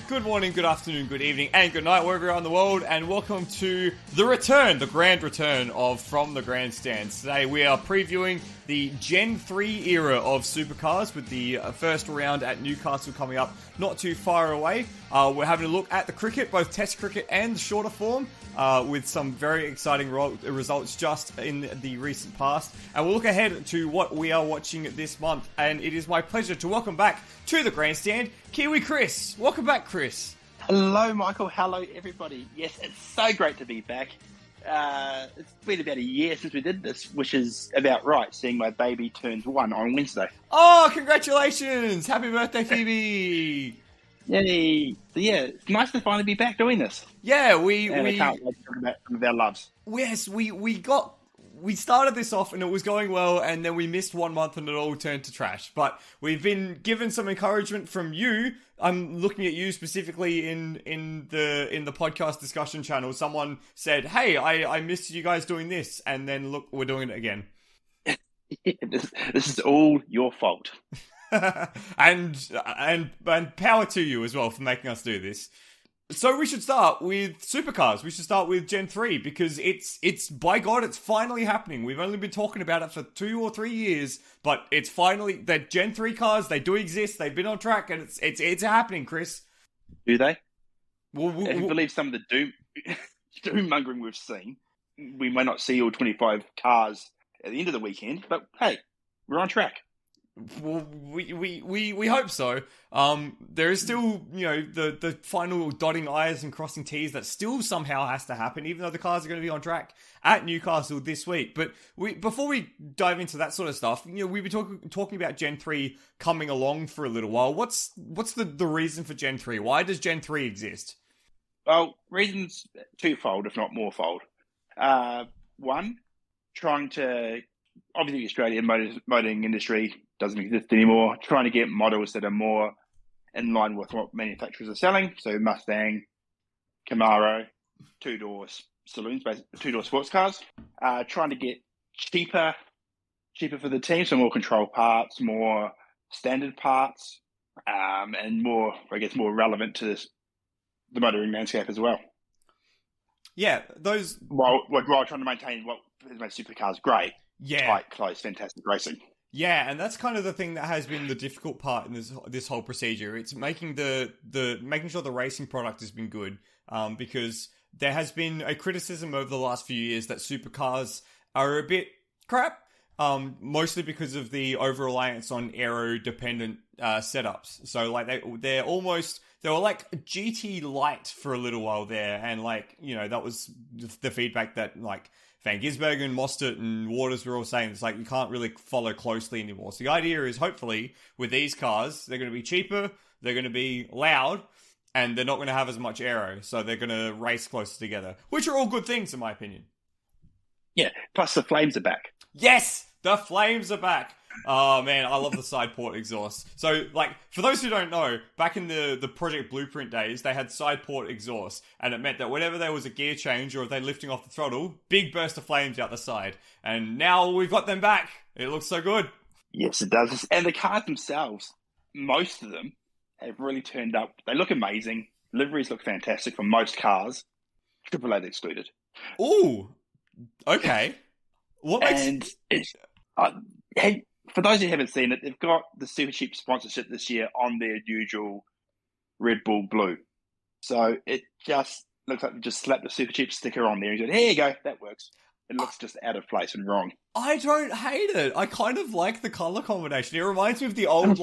Good morning, good afternoon, good evening, and good night wherever you're in the world, and welcome to the grand return of From the Grandstands. Today we are previewing the Gen 3 era of Supercars with the first round at Newcastle coming up not too far away. We're having a look at the cricket, both Test cricket and the shorter form, with some very exciting results just in the recent past. And we'll look ahead to what we are watching this month. And it is my pleasure to welcome back to the Grandstand, Kiwi Chris. Welcome back, Chris. Hello, Michael. Hello, everybody. Yes, it's so great to be back. It's been about a year since we did this, which is about right, seeing my baby turns 1 on Wednesday. Oh, congratulations! Happy birthday, Phoebe! Yay! So yeah, it's nice to finally be back doing this. Yeah, I can't wait to talk about some of our loves. Yes, we started this off and it was going well, and then we missed 1 month and it all turned to trash. But we've been given some encouragement from you. I'm looking at you specifically in the podcast discussion channel. Someone said, "Hey, I missed you guys doing this," and then look, we're doing it again. This is all your fault. and power to you as well for making us do this. So we should start with Supercars. We should start with Gen 3 because it's by God, it's finally happening. We've only been talking about it for 2 or 3 years, but it's finally that Gen 3 cars, they do exist. They've been on track and it's happening, Chris. Do they? If you believe some of the doom mongering we've seen, we may not see all 25 cars at the end of the weekend, but hey, we're on track. Well, we hope so. There is still, the final dotting I's and crossing T's that still somehow has to happen, even though the cars are going to be on track at Newcastle this week. But before we dive into that sort of stuff, we've been talking about Gen 3 coming along for a little while. What's the reason for Gen 3? Why does Gen 3 exist? Well, reasons twofold, if not morefold. One, trying to, obviously the Australian motoring industry doesn't exist anymore, trying to get models that are more in line with what manufacturers are selling. So Mustang, Camaro, two-door saloons, two-door sports cars. Trying to get cheaper for the team, so more control parts, more standard parts, and more relevant to the motoring landscape as well. Yeah, those... While trying to maintain what has made supercars great. Yeah. Tight, close, fantastic racing. Yeah, and that's kind of the thing that has been the difficult part in this whole procedure. It's making making sure the racing product has been good, because there has been a criticism over the last few years that supercars are a bit crap, mostly because of the over-reliance on aero-dependent setups. So like they were like GT light for a little while there, and that was the feedback that like Van Gisbergen, Mostert, and Waters were all saying. It's like you can't really follow closely anymore. So the idea is, hopefully, with these cars, they're going to be cheaper, they're going to be loud, and they're not going to have as much aero. So they're going to race closer together, which are all good things, in my opinion. Yeah, plus the flames are back. Yes! The flames are back! Oh man, I love the side port exhaust. So, for those who don't know, back in the Project Blueprint days, they had side port exhaust, and it meant that whenever there was a gear change or if they're lifting off the throttle, big burst of flames out the side. And now we've got them back. It looks so good. Yes, it does. And the cars themselves, most of them have really turned up. They look amazing. Liveries look fantastic for most cars. Triple A excluded. Ooh, okay. What makes... And it's... hey, for those who haven't seen it, they've got the Super Cheap sponsorship this year on their usual Red Bull blue. So it just looks like they just slapped the Super Cheap sticker on there and said, here you go, that works. It looks just out of place and wrong. I don't hate it. I kind of like the colour combination. It reminds me of the old,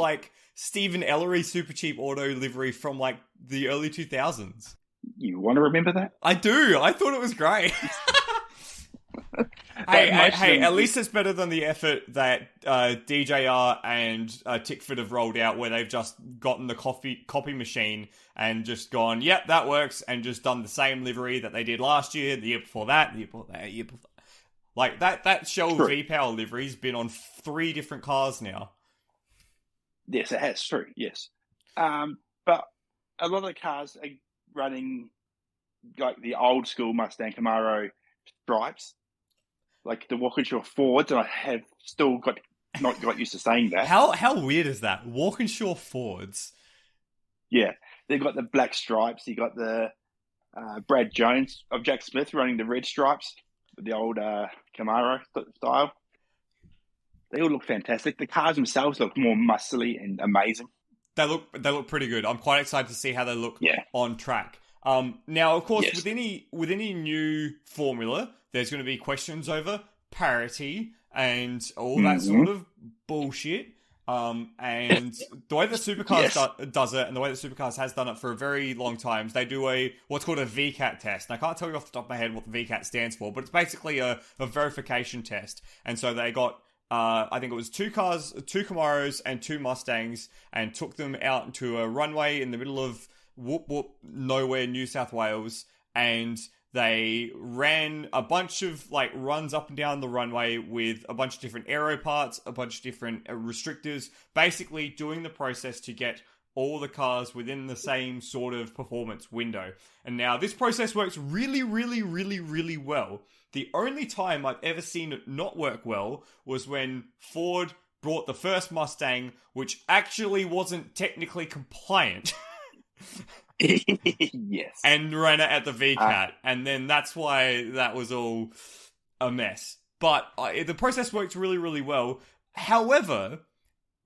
Stephen Ellery Super Cheap auto livery from, the early 2000s. You want to remember that? I do. I thought it was great. Hey, at least it's better than the effort that DJR and Tickford have rolled out, where they've just gotten the copy machine and just gone, yep, that works, and just done the same livery that they did last year, the year before that, the year before that, year before that. That Shell V-Power livery's been on 3 different cars now. Yes, it has. True, yes. But a lot of the cars are running like the old school Mustang Camaro stripes, like the Walkinshaw Fords, and I have still not got used to saying that. How weird is that? Walkinshaw Fords. Yeah. They've got the black stripes. You got the Brad Jones of Jack Smith running the red stripes, the old Camaro style. They all look fantastic. The cars themselves look more muscly and amazing. They look pretty good. I'm quite excited to see how they look on track. Now, of course, with any new formula, there's going to be questions over parity and all that sort of bullshit. And the way that Supercars does it, and the way that Supercars has done it for a very long time, is they do what's called a VCAT test. And I can't tell you off the top of my head what the VCAT stands for, but it's basically a verification test. And so they got, I think it was 2 Camaros and 2 Mustangs, and took them out into a runway in the middle of nowhere, New South Wales, and they ran a bunch of runs up and down the runway with a bunch of different aero parts, a bunch of different restrictors, basically doing the process to get all the cars within the same sort of performance window. And now this process works really, really, really, really well. The only time I've ever seen it not work well was when Ford brought the first Mustang, which actually wasn't technically compliant. Yes. And ran it at the VCAT. And then that's why that was all a mess. But the process worked really, really well. However,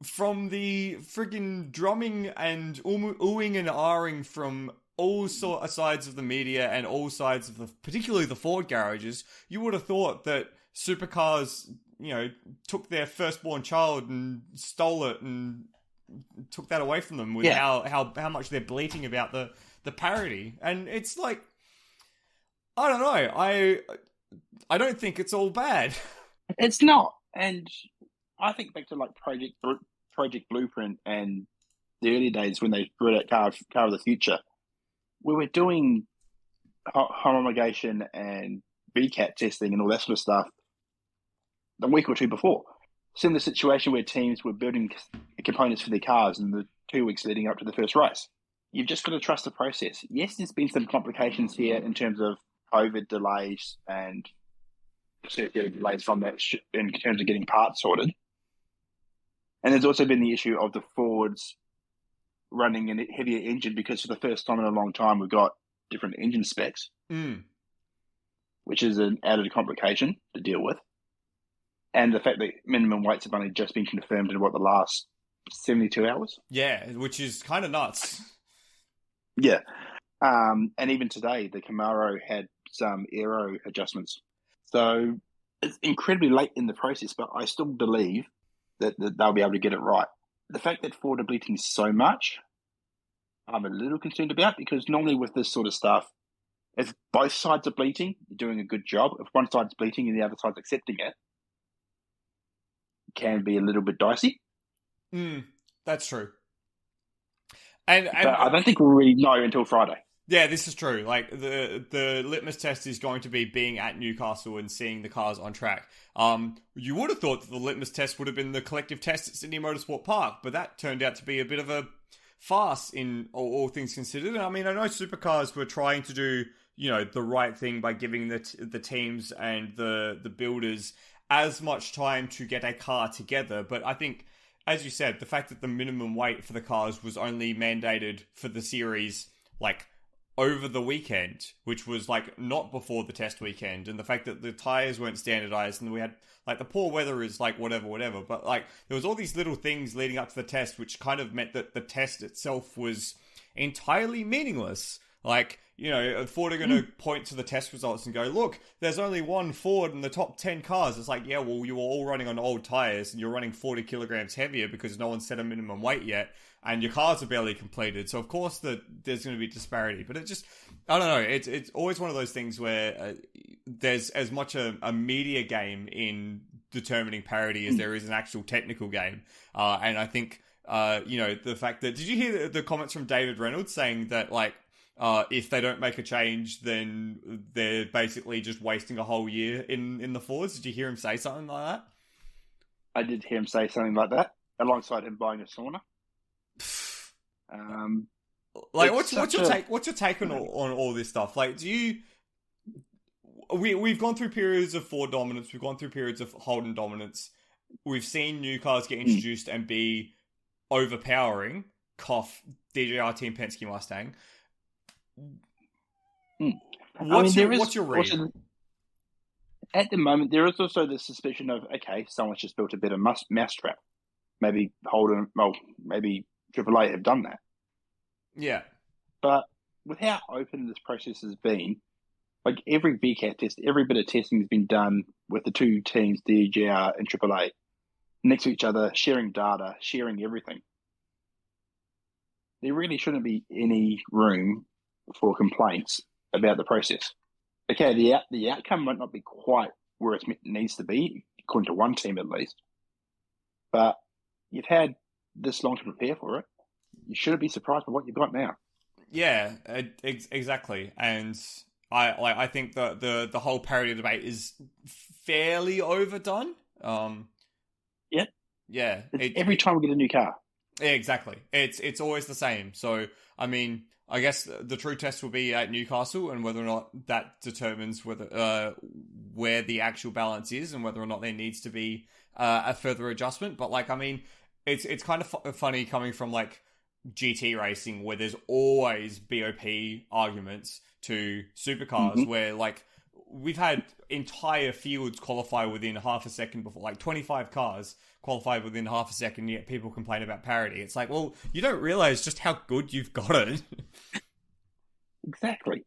from the friggin' drumming and oohing and ahhing from all sides of the media and all sides of particularly the Ford garages, you would have thought that Supercars, took their firstborn child and stole it and took that away from them with how much they're bleating about the parody. And it's like, I don't know. I don't think it's all bad. It's not. And I think back to Project Blueprint and the early days when they brought out Car of the Future. We were doing homologation and VCAT testing and all that sort of stuff a week or two before. Similar situation where teams were building components for their cars in the 2 weeks leading up to the first race. You've just got to trust the process. Yes, there's been some complications here in terms of COVID delays and delays from that in terms of getting parts sorted. And there's also been the issue of the Fords running a heavier engine because for the first time in a long time, we've got different engine specs, which is an added complication to deal with. And the fact that minimum weights have only just been confirmed in the last 72 hours. Yeah, which is kind of nuts. Yeah. And even today, the Camaro had some aero adjustments. So it's incredibly late in the process, but I still believe that they'll be able to get it right. The fact that Ford are bleating so much, I'm a little concerned about, because normally with this sort of stuff, if both sides are bleating, you're doing a good job. If one side's bleating and the other side's accepting it, can be a little bit dicey. That's true. And but I don't think we'll really know until Friday. Yeah, this is true. The litmus test is going to be being at Newcastle and seeing the cars on track. You would have thought that the litmus test would have been the collective test at Sydney Motorsport Park, but that turned out to be a bit of a farce in all things considered. I mean, I know Supercars were trying to do, the right thing by giving the teams and the builders as much time to get a car together, but I think, as you said, the fact that the minimum weight for the cars was only mandated for the series, over the weekend, which was not before the test weekend, and the fact that the tires weren't standardized, and we had the poor weather is whatever, but there was all these little things leading up to the test which kind of meant that the test itself was entirely meaningless. Ford are going to point to the test results and go, look, there's only one Ford in the top 10 cars. It's like, yeah, well, you were all running on old tires and you're running 40 kilograms heavier because no one set a minimum weight yet, and your cars are barely completed. So, of course, there's going to be disparity. But it just, I don't know, it's always one of those things where there's as much a media game in determining parity as there is an actual technical game. And I think, the fact that, did you hear the comments from David Reynolds saying that, if they don't make a change, then they're basically just wasting a whole year in the Fords? Did you hear him say something like that? I did hear him say something like that, alongside him buying a sauna. What's your take on all this stuff? We've gone through periods of Ford dominance, we've gone through periods of Holden dominance, we've seen new cars get introduced and be overpowering cough DJR Team Penske Mustang. What's your read? Also, at the moment, there is also the suspicion of, okay, someone's just built a better mousetrap. Maybe Holden, well, maybe Triple A have done that. Yeah. But with how open this process has been, like every VCAT test, every bit of testing has been done with the two teams, DJR and Triple A, next to each other, sharing data, sharing everything. There really shouldn't be any room for complaints about the process. Okay, the outcome might not be quite where it needs to be, according to one team at least. But you've had this long to prepare for it. You shouldn't be surprised by what you've got now. Yeah, exactly. And I think that the whole parity debate is fairly overdone. Yeah. Yeah. Every time we get a new car. Yeah, exactly. It's always the same. So, I mean, I guess the true test will be at Newcastle, and whether or not that determines whether where the actual balance is, and whether or not there needs to be a further adjustment. But like, I mean, it's kind of funny coming from like GT racing, where there's always BOP arguments, to supercars, where like we've had entire fields qualify within half a second before, like 25 cars qualified within half a second, yet people complain about parity. It's like, well, you don't realize just how good you've got it. Exactly.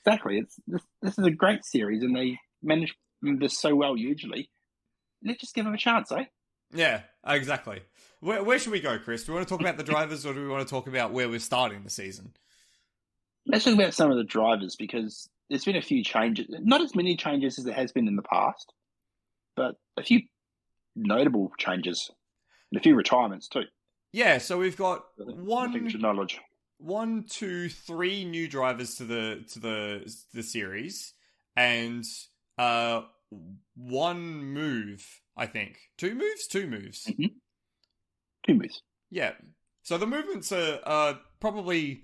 This is a great series, and they manage this so well usually. Let's just give them a chance, eh? Yeah, exactly. Where should we go, Chris? Do we want to talk about the drivers, or do we want to talk about where we're starting the season? Let's talk about some of the drivers, because there's been a few changes. Not as many changes as there has been in the past, but a few notable changes and a few retirements too. Yeah, so we've got one, 2, 3 new drivers to the series, and one move, I think. 2 moves? 2 moves. Mm-hmm. 2 moves. Yeah. So the movements are probably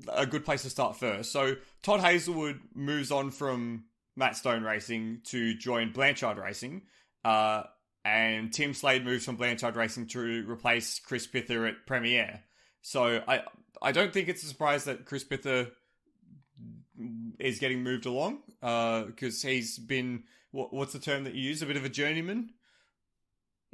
a good place to start first. So Todd Hazelwood moves on from Matt Stone Racing to join Blanchard Racing, and Tim Slade moves from Blanchard Racing to replace Chris Pither at Premiere. So I don't think it's a surprise that Chris Pither is getting moved along, because he's been, what's the term that you use, a bit of a journeyman?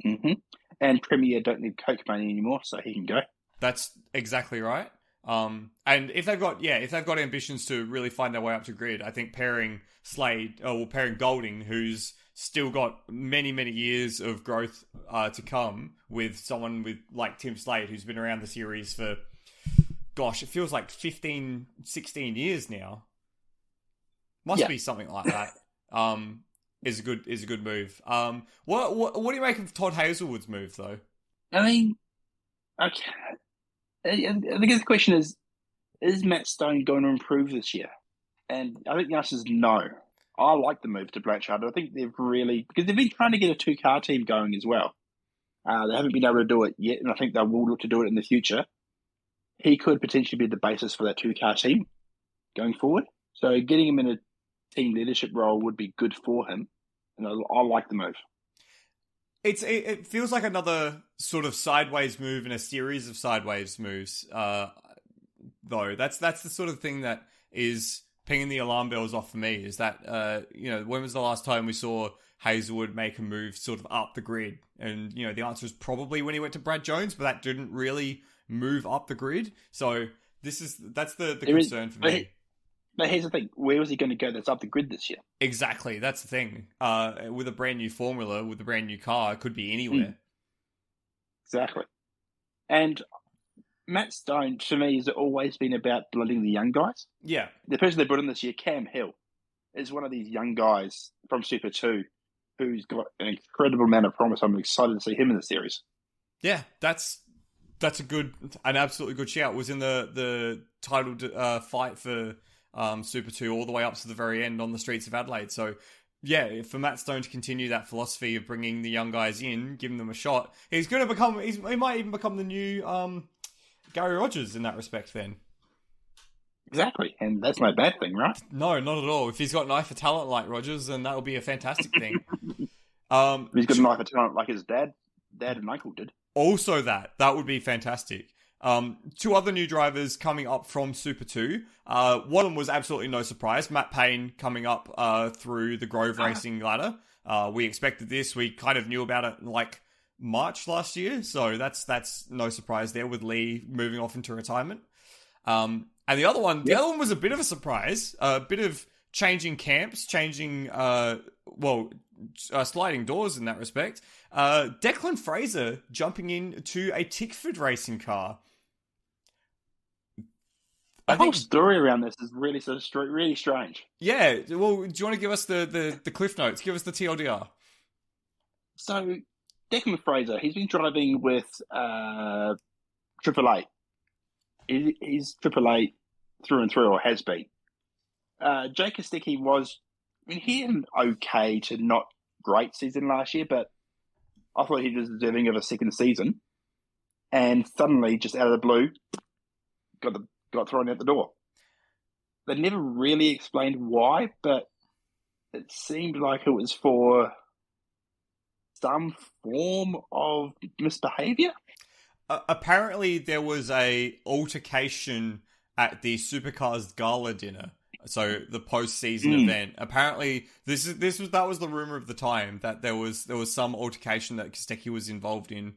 Mm-hmm. And Premiere don't need Coke money anymore, so he can go. That's exactly right. And if they've got ambitions to really find their way up to grid, I think pairing Golding, who's still got many, many years of growth to come, with someone with like Tim Slade, who's been around the series for, gosh, it feels like 15, 16 years now. Must be something like that. Is a good move. What do you make of Todd Hazelwood's move, though? I mean, okay. I think the question is Matt Stone going to improve this year? And I think the answer is no. I like the move to Blanchard. I think because they've been trying to get a 2-car team going as well. They haven't been able to do it yet, and I think they will look to do it in the future. He could potentially be the basis for that 2-car team going forward. So getting him in a team leadership role would be good for him, and I like the move. It feels like another sort of sideways move in a series of sideways moves, though. That's the sort of thing that is pinging the alarm bells off for me, is that, when was the last time we saw Hazelwood make a move sort of up the grid? And, the answer is probably when he went to Brad Jones, but that didn't really move up the grid. So that's the concern for me. But here's the thing. Where was he going to go that's up the grid this year? Exactly. That's the thing. With a brand new formula, with a brand new car, it could be anywhere. Exactly. And Matt Stone, to me, has always been about building the young guys. Yeah. The person they brought in this year, Cam Hill, is one of these young guys from Super 2 who's got an incredible amount of promise. I'm excited to see him in the series. Yeah, that's an absolutely good shout. Was in the title fight for Super 2 all the way up to the very end on the streets of Adelaide. So yeah, for Matt Stone to continue that philosophy of bringing the young guys in, giving them a shot, he might even become the new Gary Rogers in that respect then. Exactly, and that's no bad thing, right? No, not at all. If he's got an eye for talent like Rogers, then that would be a fantastic thing. He's got an eye for talent like his dad and uncle did. Also that would be fantastic. Two other new drivers coming up from Super 2. One of them was absolutely no surprise. Matt Payne coming up through the Grove Racing ladder. We expected this. We kind of knew about it in like March last year. So that's no surprise there with Lee moving off into retirement. And the other one was a bit of a surprise. A bit of changing camps, sliding doors in that respect. Declan Fraser jumping into a Tickford racing car. The whole story around this is really really strange. Yeah, well, do you want to give us the cliff notes? Give us the TLDR. So, Declan Fraser, he's been driving with Triple Eight. He's Triple Eight through and through, or has been. Jake Kosticki he had an okay to not great season last year, but I thought he was deserving of a second season. And suddenly, just out of the blue, got thrown out the door. They never really explained why, but it seemed like it was for some form of misbehaviour. Apparently, there was a altercation at the Supercars Gala dinner. So the post-season event. Apparently, that was the rumor of the time, that there was some altercation that Kostecki was involved in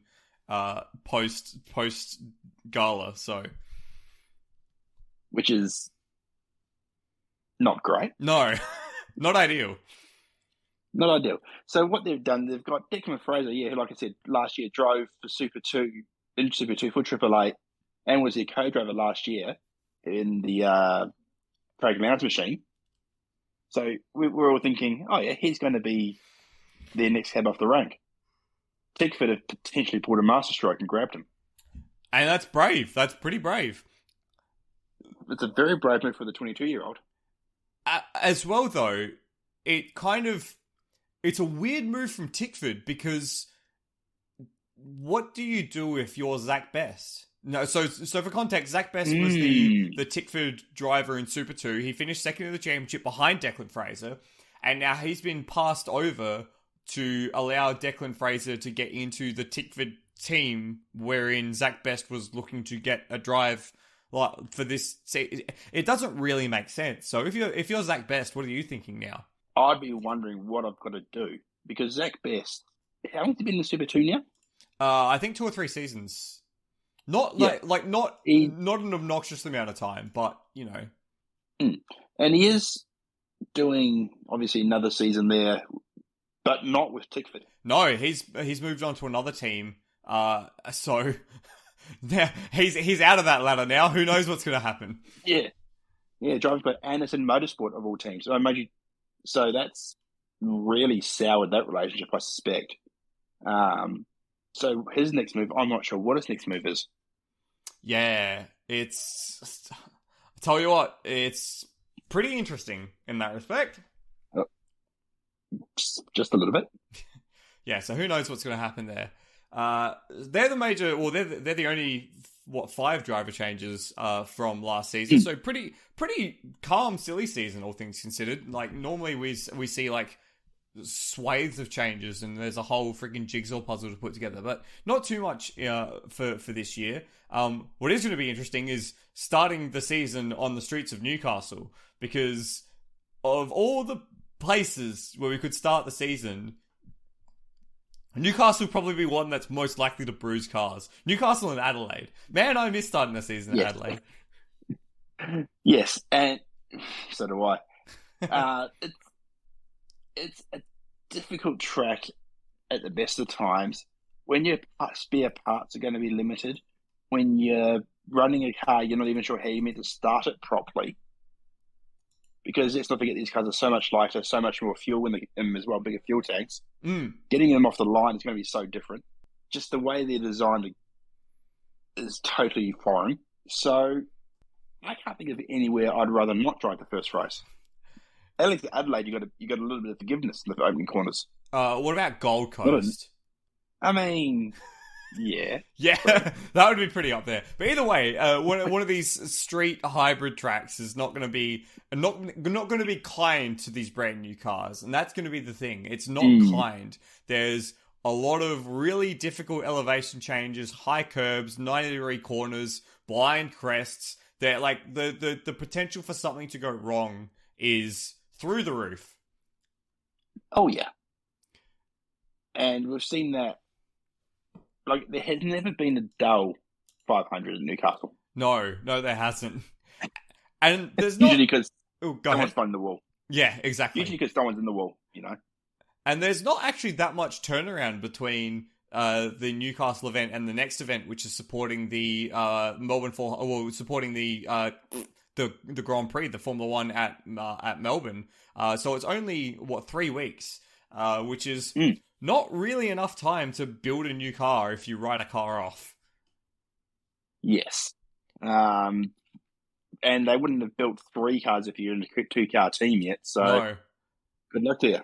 post gala. So, which is not great. No, not ideal. Not ideal. So what they've done, they've got Declan Fraser, who, like I said, last year drove for Super 2 for Triple Eight, and was their co-driver last year in the Craig Lowndes machine. So we're all thinking, oh yeah, he's going to be their next cab off the rank. Tickford have potentially pulled a masterstroke and grabbed him. And that's brave. That's pretty brave. It's a very brave move for the 22-year-old. As well, though, it's a weird move from Tickford, because what do you do if you're Zach Best? No, so for context, Zach Best was the Tickford driver in Super 2. He finished second in the championship behind Declan Fraser, and now he's been passed over to allow Declan Fraser to get into the Tickford team, wherein Zach Best was looking to get a drive for this. It doesn't really make sense. So if you're Zach Best, what are you thinking now? I'd be wondering what I've got to do, because Zach Best, how long has he been in the Super 2 now? I think 2 or 3 seasons. Not not an obnoxious amount of time, but you know. And he is doing obviously another season there, but not with Tickford. No, he's moved on to another team. So now he's out of that ladder now. Who knows what's going to happen? Yeah, driving for Anderson Motorsport of all teams. So that's really soured that relationship, I suspect. So his next move, I'm not sure what his next move is. Yeah, I'll tell you what, it's pretty interesting in that respect. Just a little bit. Yeah, so who knows what's going to happen there. They're the only 5 driver changes from last season. So pretty calm, silly season, all things considered. Like normally we see like swathes of changes, and there's a whole freaking jigsaw puzzle to put together, but not too much for this year. What is going to be interesting is starting the season on the streets of Newcastle, because of all the places where we could start the season, Newcastle will probably be one that's most likely to bruise cars. Newcastle and Adelaide. Man, I miss starting the season at Adelaide. Yes, and so do I. It's a difficult track at the best of times, when your spare parts are going to be limited, when you're running a car, you're not even sure how you're meant to start it properly. Because let's not forget, these cars are so much lighter, so much more fuel in them as well, bigger fuel tanks. Getting them off the line is going to be so different. Just the way they're designed is totally foreign. So I can't think of anywhere I'd rather not drive the first race. At least at Adelaide, you got a little bit of forgiveness in the opening corners. What about Gold Coast? I mean, yeah. Yeah, that would be pretty up there. But either way, one of these street hybrid tracks is not going to be kind to these brand new cars, and that's going to be the thing. It's not kind. There's a lot of really difficult elevation changes, high curbs, 90-degree corners, blind crests. They're like the potential for something to go wrong is through the roof. Oh yeah, and we've seen that. Like there has never been a dull 500 in Newcastle. No, there hasn't. And there's usually because someone's finding the wall. Yeah, exactly. Usually because someone's in the wall, And there's not actually that much turnaround between the Newcastle event and the next event, which is supporting the supporting the Grand Prix, the Formula One at Melbourne. So it's only 3 weeks, which is not really enough time to build a new car if you write a car off. Yes. And they wouldn't have built 3 cars if you're in a 2-car team yet. So no. Good luck to you.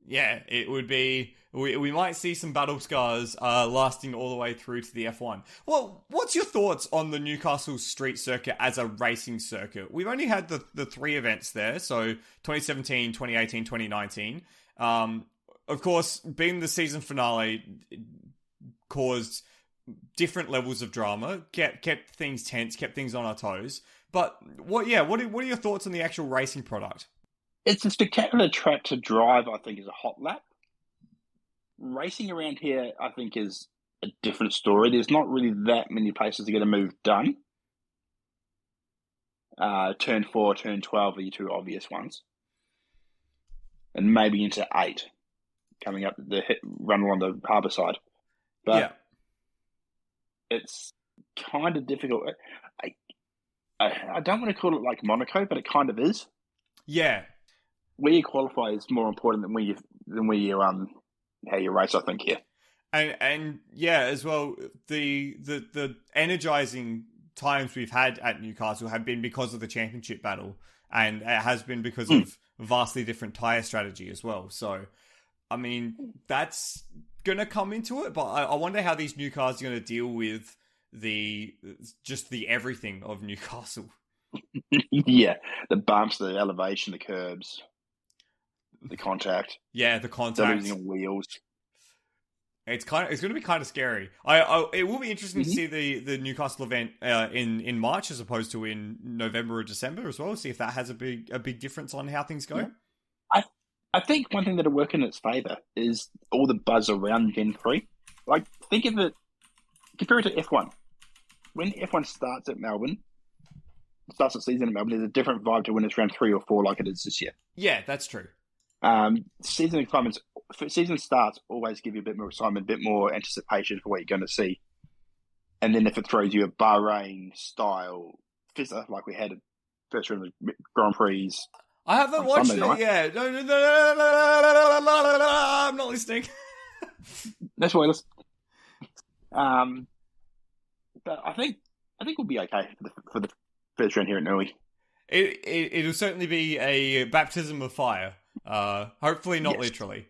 Yeah, it would be. We might see some battle scars lasting all the way through to the F1. Well, what's your thoughts on the Newcastle street circuit as a racing circuit? We've only had the 3 events there, so 2017, 2018, 2019. Of course, being the season finale caused different levels of drama, kept things tense, kept things on our toes. But what are your thoughts on the actual racing product? It's a spectacular track to drive, I think, is a hot lap. Racing around here, I think, is a different story. There's not really that many places to get a move done. Turn 4, turn 12 are your 2 obvious ones. And maybe into 8, coming up the run along the harbour side. But it's kind of difficult. I don't want to call it like Monaco, but it kind of is. Yeah. Where you qualify is more important than how you race, I think, here. And yeah, as well, the energizing times we've had at Newcastle have been because of the championship battle, and it has been because of vastly different tyre strategy as well. So, I mean, that's going to come into it, but I wonder how these new cars are going to deal with the everything of Newcastle. Yeah, the bumps, the elevation, the curbs, the contact. Yeah, the contact. The losing wheels. It's going to be kind of scary. It will be interesting to see the Newcastle event in March as opposed to in November or December as well. See if that has a big difference on how things go. Yeah. I think one thing that'll work in its favour is all the buzz around Gen 3. Like, think of it, compare it to F1. When F1 starts the season at Melbourne, there's a different vibe to when it's round 3 or 4 like it is this year. Yeah, that's true. Season starts always give you a bit more excitement, a bit more anticipation for what you're going to see. And then if it throws you a Bahrain style fizzer like we had first round of the Grand Prix. I haven't watched it yet. No, I'm not listening. That's why I listen. But I think we'll be okay for the first round here at Nui. It'll certainly be a baptism of fire. Hopefully not literally.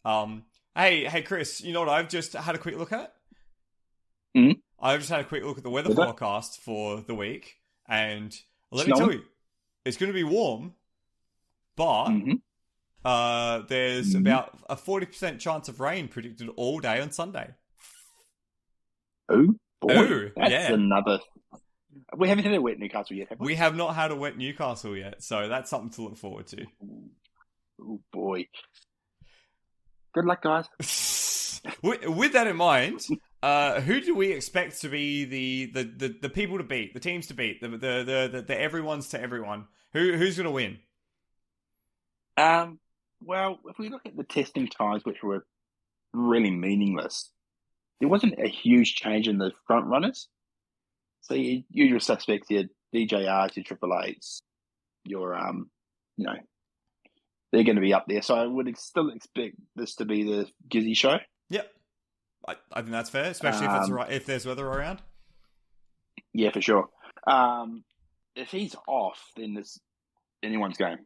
Hey, Chris, you know what I've just had a quick look at? Mm-hmm. I've just had a quick look at the weather forecast for the week, and let me tell you, it's going to be warm, but there's about a 40% chance of rain predicted all day on Sunday. Oh, boy. Ooh, that's another... We haven't had a wet Newcastle yet, have we? We have not had a wet Newcastle yet, so that's something to look forward to. Oh, boy. Good luck, guys. With that in mind, who do we expect to be the people to beat, the teams to beat, the everyone's to everyone? Who's going to win? Well, if we look at the testing times, which were really meaningless, there wasn't a huge change in the front runners. So your usual suspects, your DJRs, your Triple Eights, your they're going to be up there. So I would still expect this to be the Gizzy show. Yep, I think that's fair, especially if there's weather around. Yeah, for sure. If he's off, then it's anyone's game.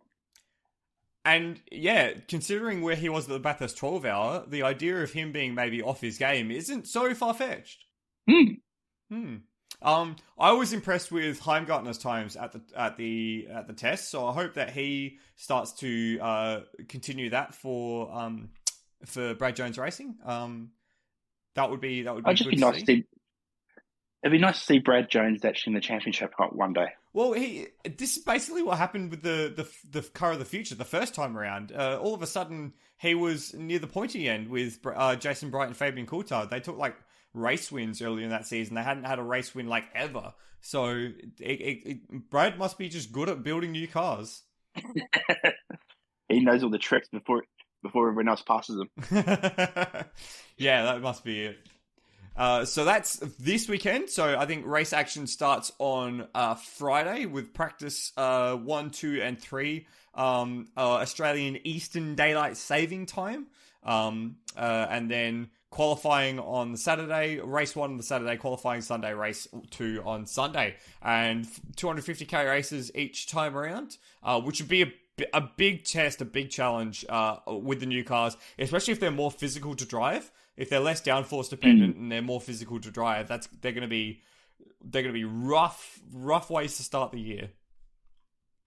And yeah, considering where he was at the Bathurst 12 hour, the idea of him being maybe off his game isn't so far-fetched. I was impressed with Heimgartner's times at the test, so I hope that he starts to continue that for Brad Jones Racing. That would be It'd good just be to nice see. to see. It'd be nice to see Brad Jones actually in the championship one day. Well, this is basically what happened with the car of the future the first time around. All of a sudden, he was near the pointy end with Jason Bright and Fabian Coulthard. They took like race wins earlier in that season. They hadn't had a race win like ever. So Brad must be just good at building new cars. He knows all the tricks before everyone else passes him. Yeah, that must be it. So that's this weekend. So I think race action starts on Friday with practice 1, 2, and 3 Australian Eastern Daylight Saving Time, and then qualifying on the Saturday, race 1 on the Saturday, qualifying Sunday, race 2 on Sunday, and 250k races each time around, which would be a big test, a big challenge with the new cars, especially if they're more physical to drive. If they're less downforce dependent and they're more physical to drive, they're going to be rough ways to start the year.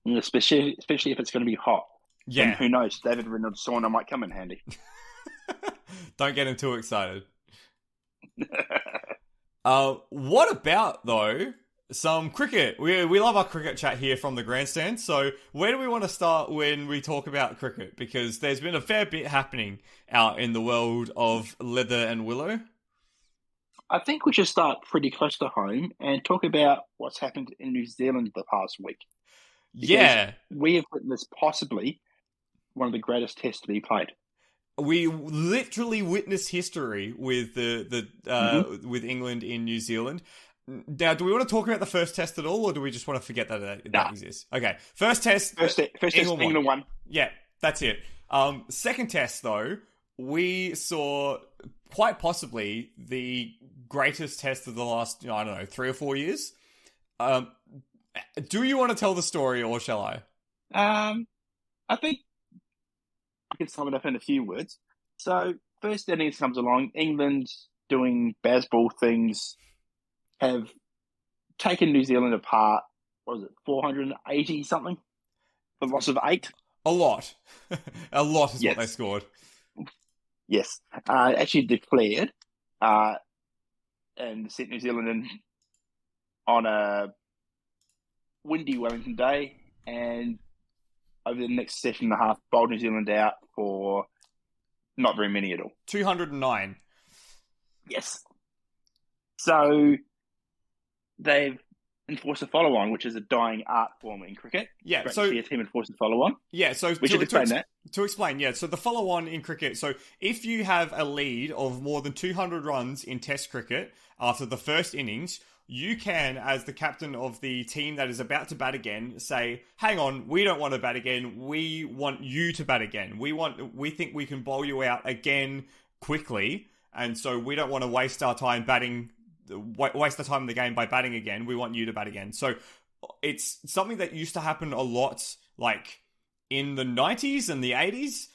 Yeah, especially if it's going to be hot. Yeah. And who knows? David Reynolds' sauna might come in handy. Don't get him too excited. What about, though, some cricket? We love our cricket chat here from the Grandstand. So where do we want to start when we talk about cricket? Because there's been a fair bit happening out in the world of leather and willow. I think we should start pretty close to home and talk about what's happened in New Zealand the past week. Yeah. We have witnessed possibly one of the greatest tests to be played. We literally witnessed history with with England in New Zealand. Now, do we want to talk about the first test at all, or do we just want to forget that exists? Okay, first test, England won. Yeah, that's it. Second test, though, we saw quite possibly the greatest test of the last, 3 or 4 years. Do you want to tell the story, or shall I? I think I can sum it up in a few words. So, first innings comes along, England doing baseball things, have taken New Zealand apart, 480 something? The loss of 8? A lot. A lot is what they scored. Yes. Actually declared and sent New Zealand in on a windy Wellington day, and over the next session and a half, bowled New Zealand out for not very many at all. 209. Yes. So they've enforced a follow-on, which is a dying art form in cricket. Yeah, so a team enforced a follow-on. Yeah, so we should explain that. To explain, yeah, so the follow-on in cricket, so if you have a lead of more than 200 runs in Test cricket after the first innings, you can, as the captain of the team that is about to bat again, say, hang on, we don't want to bat again, we want you to bat again. We think we can bowl you out again quickly, and so we don't want to waste our time waste the time in the game by batting again. We want you to bat again. So it's something that used to happen a lot, like in the 90s and the 80s.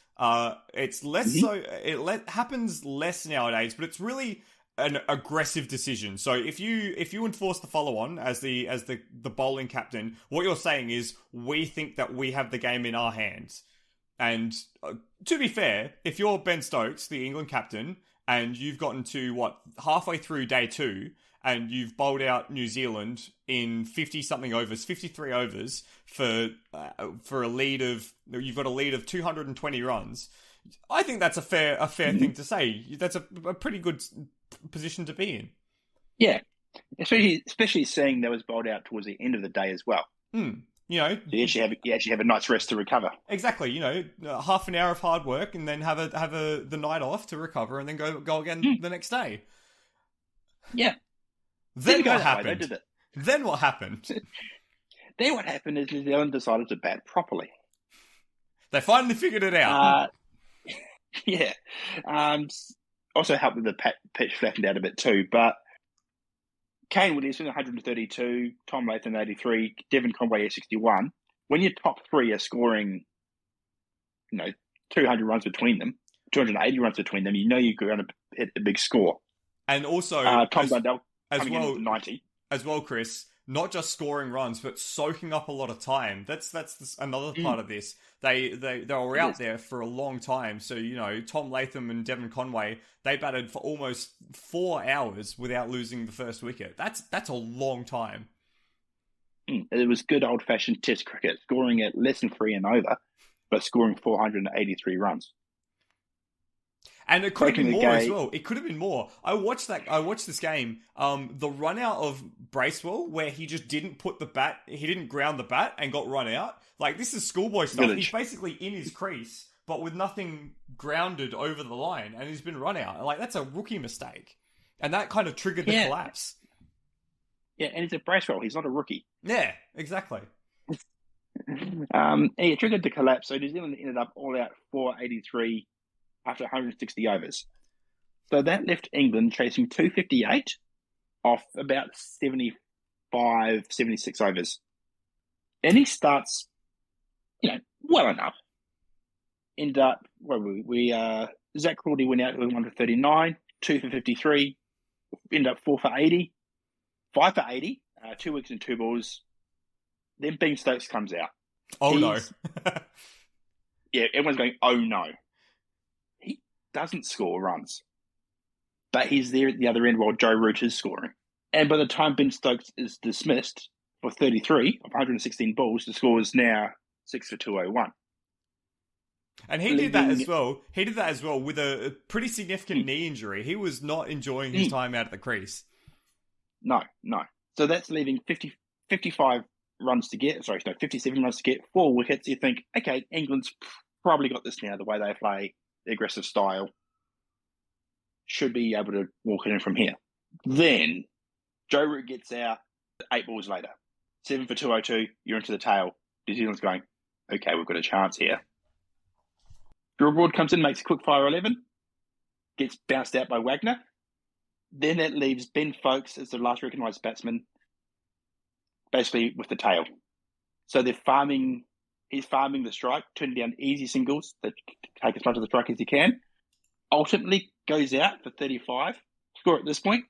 It's less so. It happens less nowadays, but it's really an aggressive decision. So if you enforce the follow on as the bowling captain, what you're saying is we think that we have the game in our hands. And to be fair, if you're Ben Stokes, the England captain, and you've gotten to, halfway through day 2, and you've bowled out New Zealand in 50-something overs, 53 overs, for a lead of... You've got a lead of 220 runs. I think that's a fair thing to say. That's a pretty good position to be in. Yeah. Especially seeing that was bowled out towards the end of the day as well. You actually have a night's rest to recover. Exactly. Half an hour of hard work, and then have the night off to recover, and then go again the next day. Yeah. Then what happened? Then what happened? Then what happened is New Zealand decided to bat properly. They finally figured it out. Yeah. Also helped with the pitch flattened out a bit too, but Kane Williamson, 132, Tom Latham, 83, Devon Conway, 61. When your top three are scoring, 200 runs between them, 280 runs between them, you're going to hit a big score. And also, Tom Dundell as coming well, in at 90. As well, Chris, not just scoring runs, but soaking up a lot of time. That's another part of this. They were out there for a long time. So, Tom Latham and Devon Conway, they batted for almost 4 hours without losing the first wicket. That's a long time. It was good old-fashioned test cricket, scoring at less than 3 and over, but scoring 483 runs. And it could have been more as well. It could have been more. I watched this game. The run out of Bracewell, where he just didn't he didn't ground the bat and got run out. Like, this is schoolboy stuff. He's basically in his crease, but with nothing grounded over the line, and he's been run out. Like, that's a rookie mistake. And that kind of triggered the collapse. Yeah, and he's a Bracewell. He's not a rookie. Yeah, exactly. It triggered the collapse, so New Zealand ended up all out 483 after 160 overs. So that left England chasing 258 off about 75, 76 overs. And he starts, well enough. End up, Zach Crawley went out to 1 for 39, 2 for 53, end up 4 for 80, 5 for 80, 2 wickets and 2 balls. Then Ben Stokes comes out. No. Yeah, everyone's going, oh no. He doesn't score runs. But he's there at the other end while Joe Root is scoring. And by the time Ben Stokes is dismissed for 33 of 116 balls, the score is now 6 for 201. And he did that as well. He did that as well with a pretty significant knee injury. He was not enjoying his time out at the crease. No. So that's leaving 55 runs to get. 57 runs to get, 4 wickets. You think, okay, England's probably got this now, the way they play, the aggressive style. Should be able to walk it in from here. Then Joe Root gets out 8 balls later. 7 for 202, you're into the tail. New Zealand's going, okay, we've got a chance here. Drew Broad comes in, makes a quick fire 11, gets bounced out by Wagner. Then that leaves Ben Foakes as the last recognised batsman, basically with the tail. So he's farming the strike, turning down easy singles to take as much of the strike as he can. Ultimately goes out for 35. Score at this point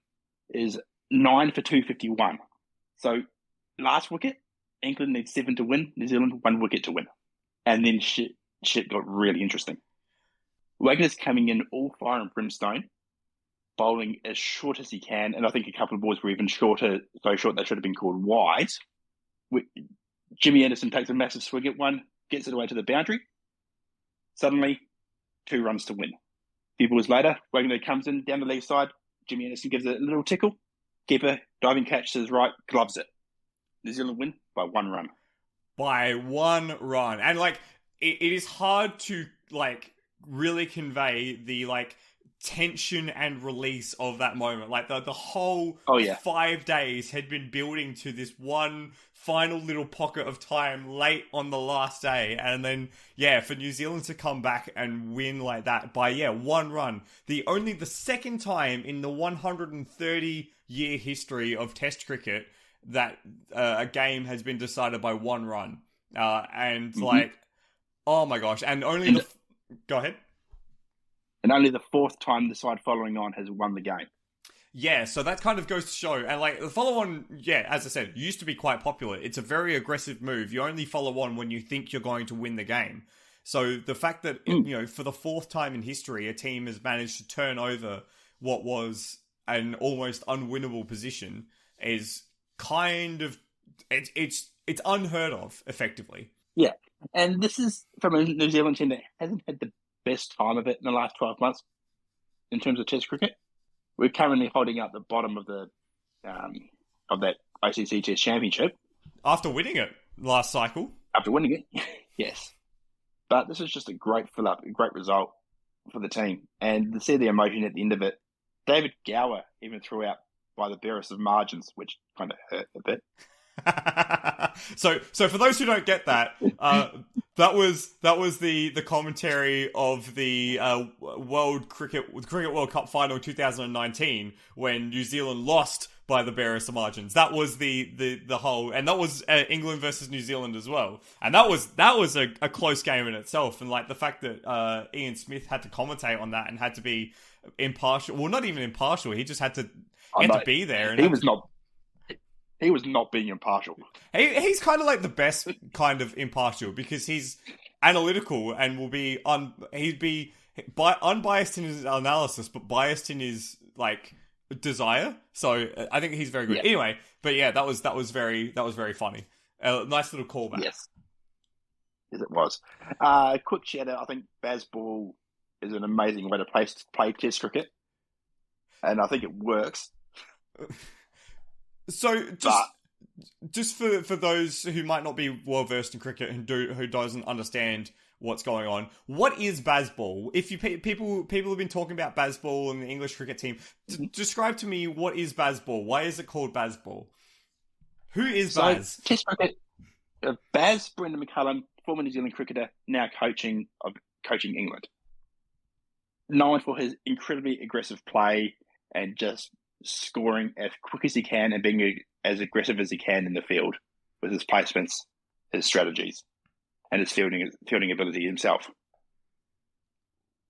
is 9 for 251. So last wicket, England needs 7 to win, New Zealand 1 wicket to win. And then shit got really interesting. Wagner's coming in all fire and brimstone, bowling as short as he can, and I think a couple of balls were even shorter, so short they should have been called wide. Jimmy Anderson takes a massive swig at one, gets it away to the boundary. Suddenly, 2 runs to win. A few balls later, Wagner comes in down the leg side, Jimmy Anderson gives it a little tickle, keeper, diving catch to his right, gloves it. New Zealand win by 1 run. By 1 run. And, it is hard to, really convey the, tension and release of that moment. The whole 5 days had been building to this one final little pocket of time late on the last day. And then, for New Zealand to come back and win like that by, 1 run. The second time in the 130-year history of Test cricket that a game has been decided by 1 run. Oh my gosh. And only go ahead. And only the 4th time the side following on has won the game. Yeah, so that kind of goes to show. And, the follow-on, as I said, used to be quite popular. It's a very aggressive move. You only follow on when you think you're going to win the game. So the fact that, for the 4th time in history, a team has managed to turn over what was an almost unwinnable position is kind of... It's unheard of, effectively. Yeah, and this is from a New Zealand team that hasn't had the best time of it in the last 12 months in terms of Test cricket. We're currently holding up the bottom of the of that ICC Test Championship. After winning it last cycle. After winning it, yes. But this is just a great fill-up, a great result for the team. And to see the emotion at the end of it, David Gower even threw out by the Barest of Margins, which kind of hurt a bit. So for those who don't get that, that was the commentary of the Cricket World Cup final 2019 when New Zealand lost by the Barest of Margins. That was the whole, and that was England versus New Zealand as well, and that was a close game in itself. And the fact that Ian Smith had to commentate on that and had to be impartial, well, not even impartial, he just had to be there. And He was not being impartial. He's kind of like the best kind of impartial because he's analytical and will be unbiased in his analysis, but biased in his like desire. So I think he's very good. Yeah. Anyway, but yeah, that was very funny. Nice little callback. Yes, it was. Quick shout out. I think Bazball is an amazing way to play Test cricket, and I think it works. So just for those who might not be well versed in cricket and who doesn't understand what's going on, what is Bazball? If you people have been talking about Bazball and the English cricket team, describe to me what is Bazball. Why is it called Bazball? Who is Baz? Test cricket. Baz, Brendan McCullum, former New Zealand cricketer, now coaching England. Known for his incredibly aggressive play and just scoring as quick as he can and being as aggressive as he can in the field with his placements, his strategies, and his fielding ability himself.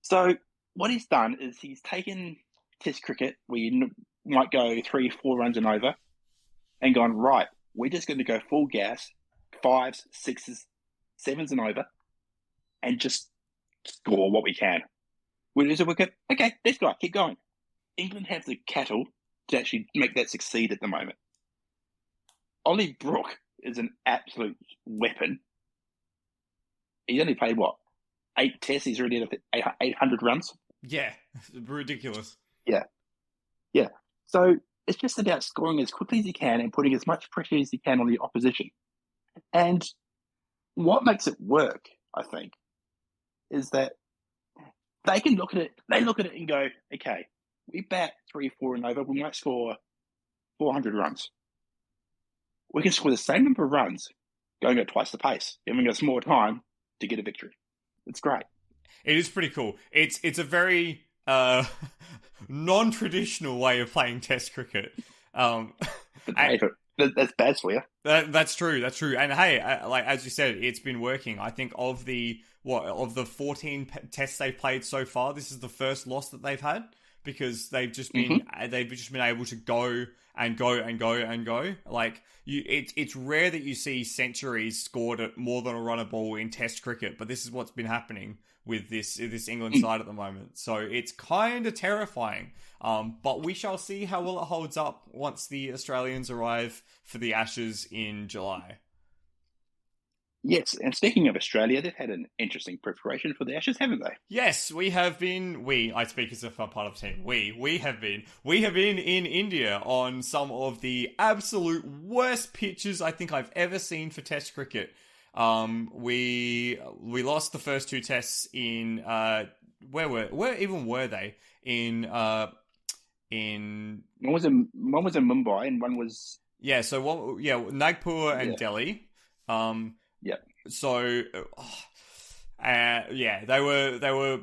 So what he's done is he's taken Test cricket where you might go 3-4 runs and over and gone, right, we're just going to go full gas, 5s, 6s, 7s and over, and just score what we can. We lose a wicket, okay, let's go, keep going. England have the cattle to actually make that succeed at the moment. Ollie Brooke is an absolute weapon. He's only played, 8 tests? He's already at 800 runs? Yeah, ridiculous. Yeah. So it's just about scoring as quickly as he can and putting as much pressure as he can on the opposition. And what makes it work, I think, is that they can look at it. They look at it and go, okay, we bat 3-4 and over. We might score 400 runs. We can score the same number of runs going at twice the pace, giving us more time to get a victory. It's great. It is pretty cool. It's a very non-traditional way of playing Test cricket. That's bad for you. That's true. And hey, like as you said, it's been working. I think of the 14 tests they've played so far, this is the first loss that they've had because they've just been able to go and go and go and go. Like it's rare that you see centuries scored at more than a run a ball in Test cricket, but this is what's been happening with this England side at the moment. So it's kind of terrifying. But we shall see how well it holds up once the Australians arrive for the Ashes in July. Yes, and speaking of Australia, they've had an interesting preparation for the Ashes, haven't they? Yes, we have been. I speak as if I'm part of the team. We have been. We have been in India on some of the absolute worst pitches I think I've ever seen for Test cricket. We lost the first 2 tests in where were they in one was in Mumbai and one was Nagpur and Delhi. Yeah. So, they were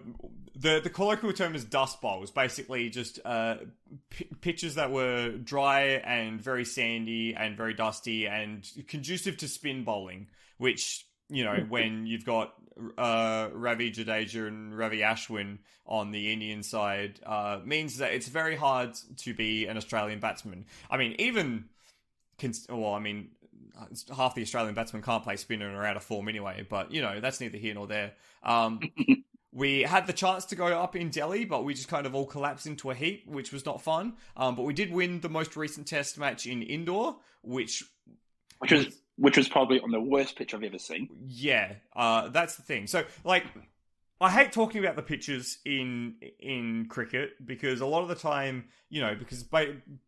the colloquial term is dust bowls. Basically, just pitches that were dry and very sandy and very dusty and conducive to spin bowling. Which when you've got Ravi Jadeja and Ravi Ashwin on the Indian side, means that it's very hard to be an Australian batsman. I mean, half the Australian batsmen can't play spin in or out of form anyway, but, that's neither here nor there. We had the chance to go up in Delhi, but we just kind of all collapsed into a heap, which was not fun. But we did win the most recent test match in Indore, which was probably on the worst pitch I've ever seen. Yeah, that's the thing. So, I hate talking about the pitches in cricket because a lot of the time, because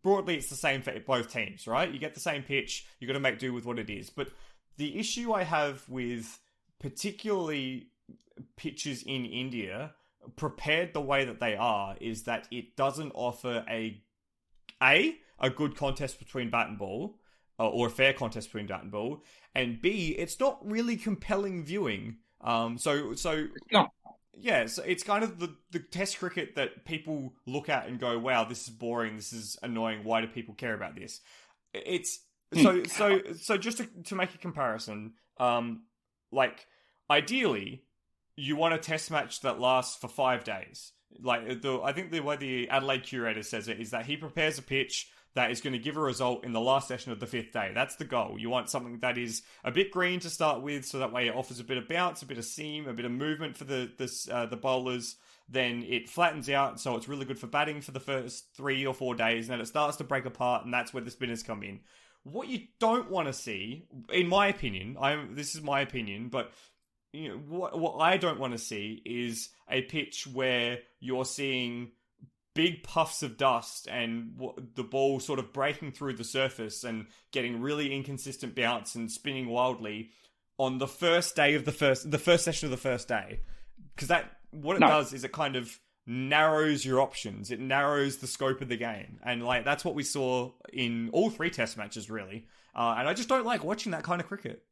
broadly it's the same for both teams, right? You get the same pitch, you got to make do with what it is. But the issue I have with particularly pitches in India, prepared the way that they are, is that it doesn't offer a good contest between bat and ball, or a fair contest between bat and ball, and B, it's not really compelling viewing. So it's kind of the Test cricket that people look at and go, wow, this is boring, this is annoying, why do people care about this? It's so just to make a comparison, ideally you want a test match that lasts for 5 days. I think the way the Adelaide curator says it is that he prepares a pitch that is going to give a result in the last session of the 5th day. That's the goal. You want something that is a bit green to start with, so that way it offers a bit of bounce, a bit of seam, a bit of movement for the bowlers. Then it flattens out, so it's really good for batting for the first 3 or 4 days, and then it starts to break apart, and that's where the spinners come in. What you don't want to see, in my opinion, this is my opinion, but you know, what I don't want to see is a pitch where you're seeing big puffs of dust and the ball sort of breaking through the surface and getting really inconsistent bounce and spinning wildly on the first day of the first session of the first day. Because what it does is it kind of narrows your options. It narrows the scope of the game. And like that's what we saw in all 3 test matches, really. And I just don't like watching that kind of cricket.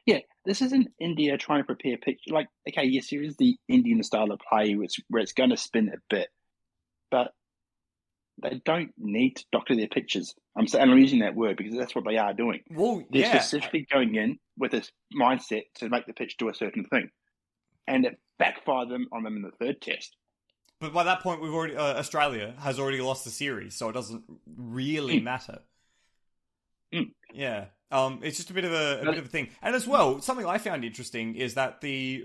Yeah, this isn't India trying to prepare pitch. Like, okay, yes, here is the Indian style of play where it's going to spin a bit. But they don't need to doctor their pitches. I'm using that word because that's what they are doing. Well, They're specifically going in with this mindset to make the pitch do a certain thing. And it backfired on them in the 3rd test. But by that point, Australia has already lost the series, so it doesn't really matter. Yeah. It's just a bit of a thing. And as well, something I found interesting is that the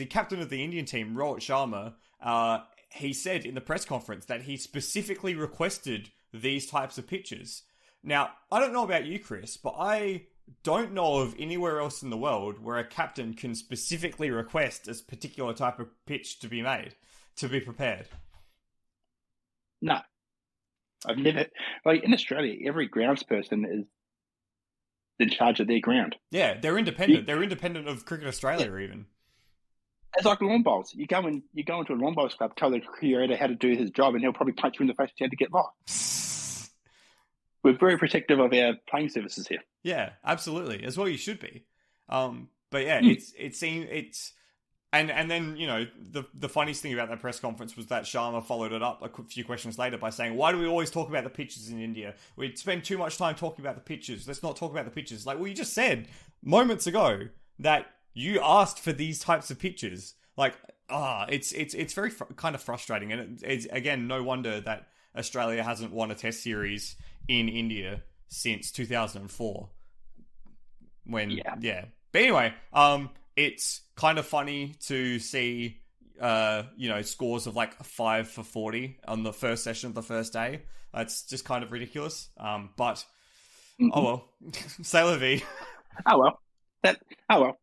captain of the Indian team, Rohit Sharma, he said in the press conference that he specifically requested these types of pitches. Now, I don't know about you, Chris, but I don't know of anywhere else in the world where a captain can specifically request a particular type of pitch to be made, to be prepared. No. I've never... Like, in Australia, every groundsperson is in charge of their ground. Yeah, they're independent. They're independent of Cricket Australia, even. It's like lawn bowls. You go into a lawn bowls club, tell the creator how to do his job, and he'll probably punch you in the face to get lost. We're very protective of our playing services here. Yeah, absolutely. As well, you should be. But yeah, it's and then you know the funniest thing about that press conference was that Sharma followed it up a few questions later by saying, "Why do we always talk about the pitches in India? We spend too much time talking about the pitches. Let's not talk about the pitches." Like, well, you just said moments ago that you asked for these types of pitches. Like, it's very kind of frustrating, and it's again no wonder that Australia hasn't won a Test series in India since 2004. But anyway, it's kind of funny to see, scores of like 5 for 40 on the first session of the first day. It's just kind of ridiculous. But oh well, c'est la vie. Oh well.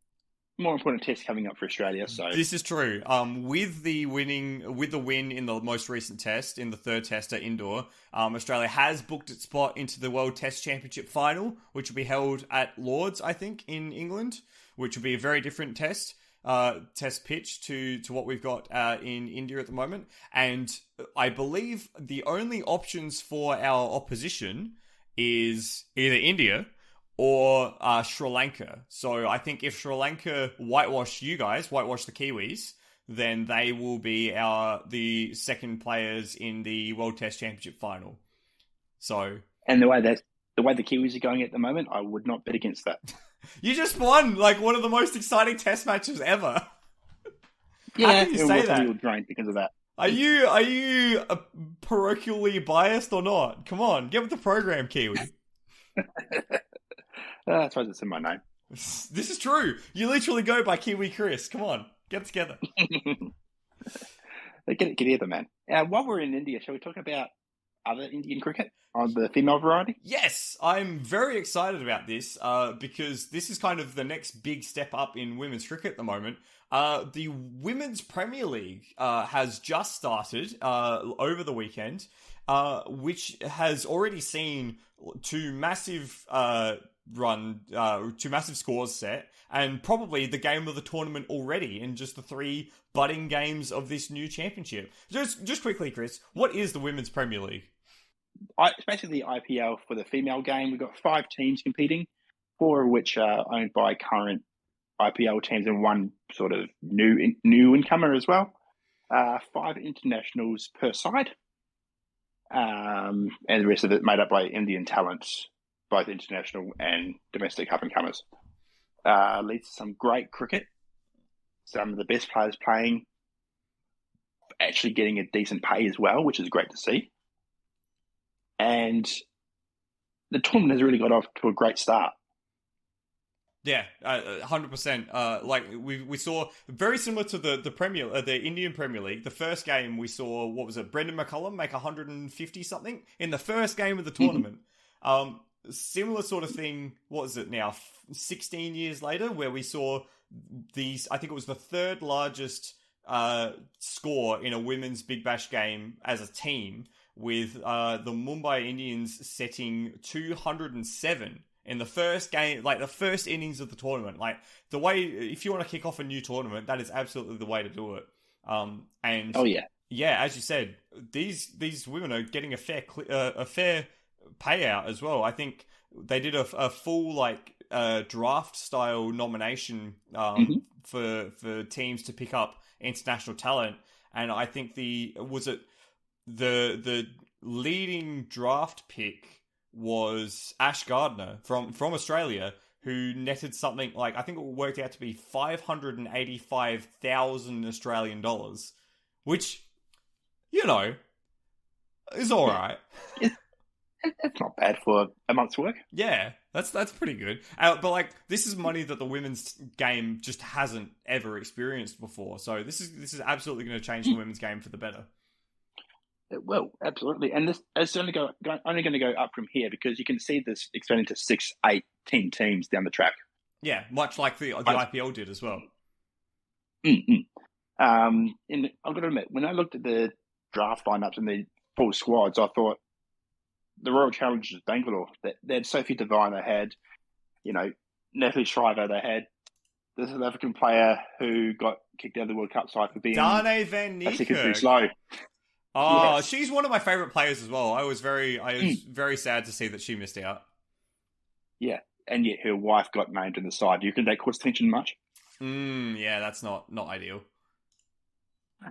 More important test coming up for Australia. So this is true. With the win in the most recent test, in the 3rd test at indoor, Australia has booked its spot into the World Test Championship final, which will be held at Lords, I think, in England, which will be a very different test pitch to what we've got in India at the moment. And I believe the only options for our opposition is either India or Sri Lanka. So I think if Sri Lanka whitewash the Kiwis, then they will be the second players in the World Test Championship final. So, and the way the Kiwis are going at the moment, I would not bet against that. You just won like one of the most exciting Test matches ever. Yeah, how can you say that? Real drained because of that. Are you parochially biased or not? Come on, get with the program, Kiwi. I suppose it's in my name. This is true. You literally go by Kiwi Chris. Come on, get it together. Get together, man. While we're in India, shall we talk about other Indian cricket on the female variety? Yes, I'm very excited about this because this is kind of the next big step up in women's cricket at the moment. The Women's Premier League has just started over the weekend, which has already seen two massive scores set, and probably the game of the tournament already in just the 3 budding games of this new championship. Just quickly, Chris, what is the Women's Premier League? It's basically the IPL for the female game. We've got 5 teams competing, 4 of which are owned by current IPL teams and 1 sort of new incomer as well. 5 internationals per side, and the rest of it made up by Indian talents, both international and domestic up-and-comers. Leads to some great cricket. Some of the best players playing, actually getting a decent pay as well, which is great to see. and the tournament has really got off to a great start. Yeah, 100%. Like we saw very similar to the Indian Premier League. The first game we saw, what was it? Brendan McCullum make 150 something in the first game of the tournament. Similar sort of thing. What is it now? 16 years later, where we saw these. I think it was the third largest score in a women's Big Bash game as a team, with the Mumbai Indians setting 207 in the first game, like the first innings of the tournament. Like the way, if you want to kick off a new tournament, that is absolutely the way to do it. And oh yeah, as you said, these women are getting a fair payout as well. I think they did a full like draft style nomination for teams to pick up international talent, and I think the leading draft pick was Ash Gardner from Australia, who netted something like, I think it worked out to be 585,000 Australian dollars, which, you know, is all right. It's not bad for a month's work. Yeah, that's pretty good. But like, this is money that the women's game just hasn't ever experienced before. So this is absolutely going to change the women's game for the better. It will, absolutely. And this is only going to go up from here, because you can see this expanding to 6, 8, 10 teams down the track. Yeah, much like the IPL did as well. And I've got to admit, when I looked at the draft lineups and the full squads, I thought the Royal Challengers Bangalore, they had Sophie Devine, they had, Natalie Shriver, they had the South African player who got kicked out of the World Cup side for being Dane van a second too Niekerk. slow. Oh, yes. She's one of my favourite players as well. I was very sad to see that she missed out. Yeah, and yet her wife got named in the side. Do you think that caused tension much? Yeah, that's not ideal.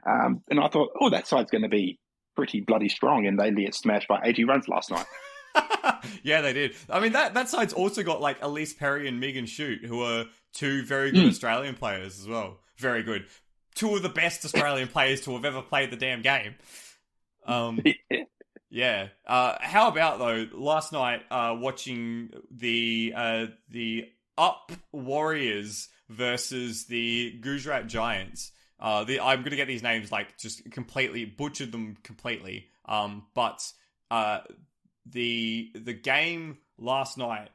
And I thought, that side's going to be pretty bloody strong, and they get smashed by 80 runs last night. Yeah, they did. I mean, that side's also got like Elise Perry and Megan Shute, who are two very good Australian players as well. Very good. Two of the best Australian players to have ever played the damn game. Yeah. How about though? Last night, watching the Up Warriors versus the Gujarat Giants. I'm going to get these names like just completely butchered them completely. But the game last night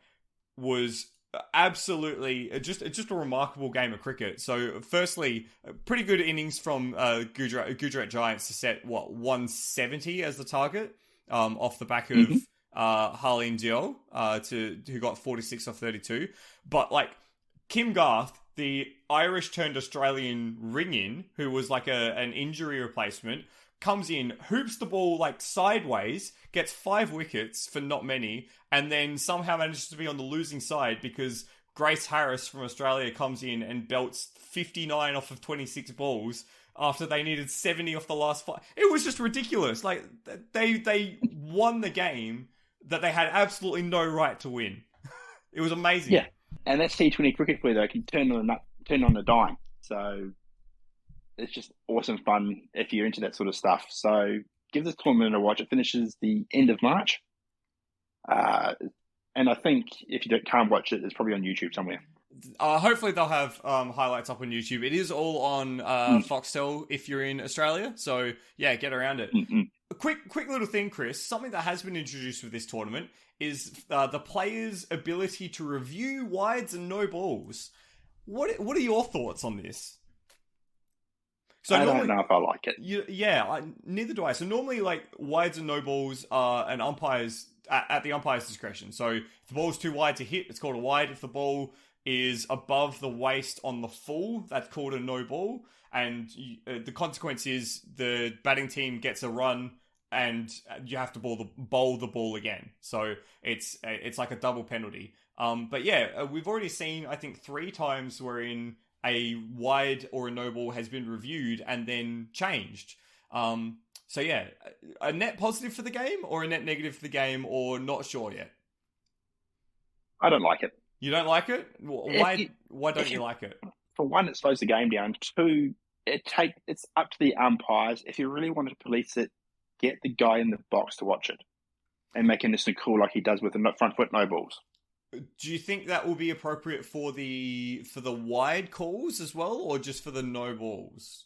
was absolutely just a remarkable game of cricket. So firstly, pretty good innings from Gujarat Giants to set 170 as the target, off the back of Harleen Deol, who got 46 off 32. But like Kim Garth, the Irish turned Australian ring-in, who was like an injury replacement, comes in, hoops the ball like sideways, gets 5 wickets for not many, and then somehow manages to be on the losing side because Grace Harris from Australia comes in and belts 59 off of 26 balls after they needed 70 off the last 5. It was just ridiculous. Like, they won the game that they had absolutely no right to win. It was amazing. Yeah, and that's T20 cricket where they can turn on a dime. So it's just awesome fun if you're into that sort of stuff. So give this tournament a watch. It finishes the end of March. And I think if you can't watch it, it's probably on YouTube somewhere. Hopefully they'll have highlights up on YouTube. It is all on Foxtel if you're in Australia. So yeah, get around it. A quick little thing, Chris. Something that has been introduced with this tournament is the players' ability to review wides and no balls. What are your thoughts on this? So I don't know if I like it. Neither do I. So normally, like, wides and no balls are at the umpire's discretion. So if the ball's too wide to hit, it's called a wide. If the ball is above the waist on the full, that's called a no ball. And the consequence is the batting team gets a run, and you have to bowl the ball again. So it's like a double penalty. But yeah, we've already seen, I think, 3 times wherein a wide or a no ball has been reviewed and then changed. So yeah, a net positive for the game or a net negative for the game, or not sure yet? I don't like it. You don't like it? Why don't you like it? For one, it slows the game down. 2, it's up to the umpires. If you really want to police it, get the guy in the box to watch it. and making this cool like he does with the front foot no balls. Do you think that will be appropriate for the wide calls as well, or just for the no balls?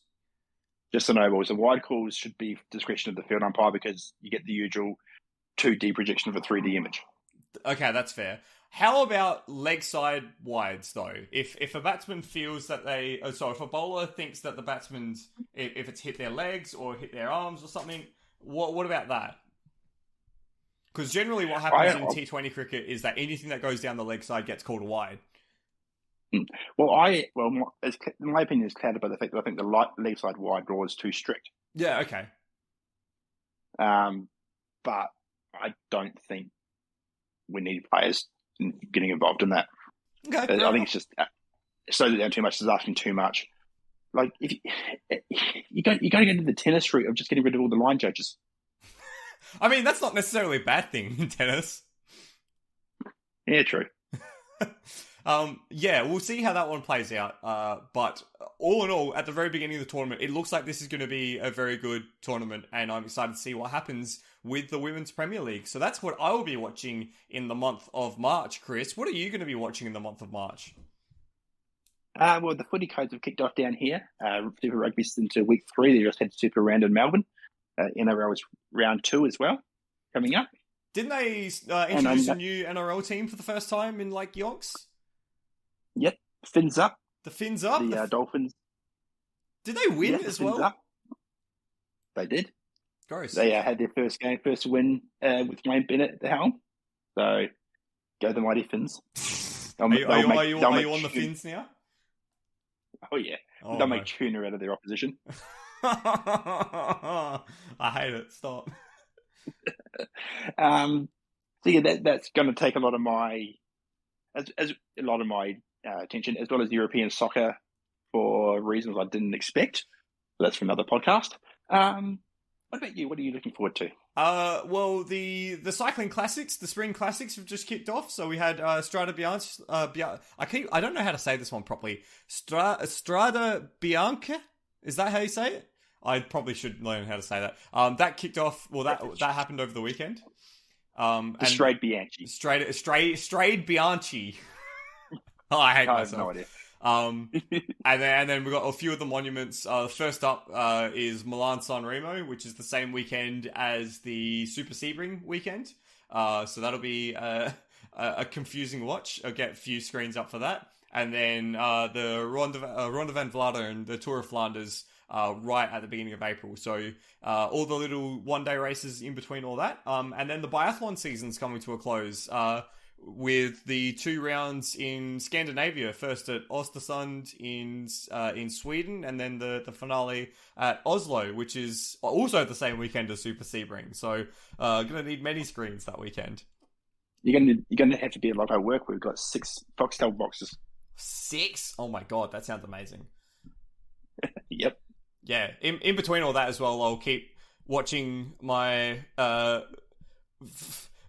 Just the no balls. The wide calls should be discretion of the field umpire because you get the usual 2D projection of a 3D image. Okay, that's fair. How about leg side wides though? If a batsman feels that if a bowler thinks that the batsman's if it's hit their legs or hit their arms or something, what about that? Because generally what happens in T20 cricket is that anything that goes down the leg side gets called a wide. Well, my opinion is clouded by the fact that I think the leg side wide rule is too strict. Yeah, okay. But I don't think we need players getting involved in that. Okay, I think it's just slows it down too much. It's asking too much. Like if you got to go into the tennis route of just getting rid of all the line judges. I mean, that's not necessarily a bad thing in tennis. Yeah, true. Yeah, we'll see how that one plays out. But all in all, at the very beginning of the tournament, it looks like this is going to be a very good tournament, and I'm excited to see what happens with the Women's Premier League. So that's what I will be watching in the month of March. Chris, what are you going to be watching in the month of March? Well, the footy codes have kicked off down here. Super Rugby's into week 3. They just had Super Round in Melbourne. NRL is round 2 as well, coming up. Didn't they introduce a new NRL team for the first time in like yonks? Yep, Fins Up. The Fins Up? The Dolphins. Did they win as well? Up. They did. Gross. They had their first win with Wayne Bennett at the helm. So, go the mighty Fins. Are you on the Fins now? Oh, yeah. They'll make tuna out of their opposition. I hate it. Stop. So yeah, that's going to take a lot of my attention, as well as European soccer for reasons I didn't expect. But that's for another podcast. What about you? What are you looking forward to? Well, the cycling classics, the spring classics have just kicked off. So we had Strada Bianca. I don't know how to say this one properly. Strada Bianca. Is that how you say it? I probably should learn how to say that. That kicked off. Well, that happened over the weekend. Strayed Bianchi. Strayed Bianchi. Oh, I hate myself. I have no idea. and then we got a few of the monuments. First up is Milan San Remo, which is the same weekend as the Super Sebring weekend. So that'll be a confusing watch. I'll get a few screens up for that. And then the Ronde van Vlaanderen, the Tour of Flanders, right at the beginning of April. So all the little one-day races in between all that. And then the biathlon season's coming to a close with the 2 rounds in Scandinavia. First at Östersund in Sweden, and then the finale at Oslo, which is also the same weekend as Super Sebring. So going to need many screens that weekend. You're gonna have to be like I work. We've got 6 Foxtel boxes. 6? Oh my god, that sounds amazing. Yep. Yeah, in between all that as well, I'll keep watching my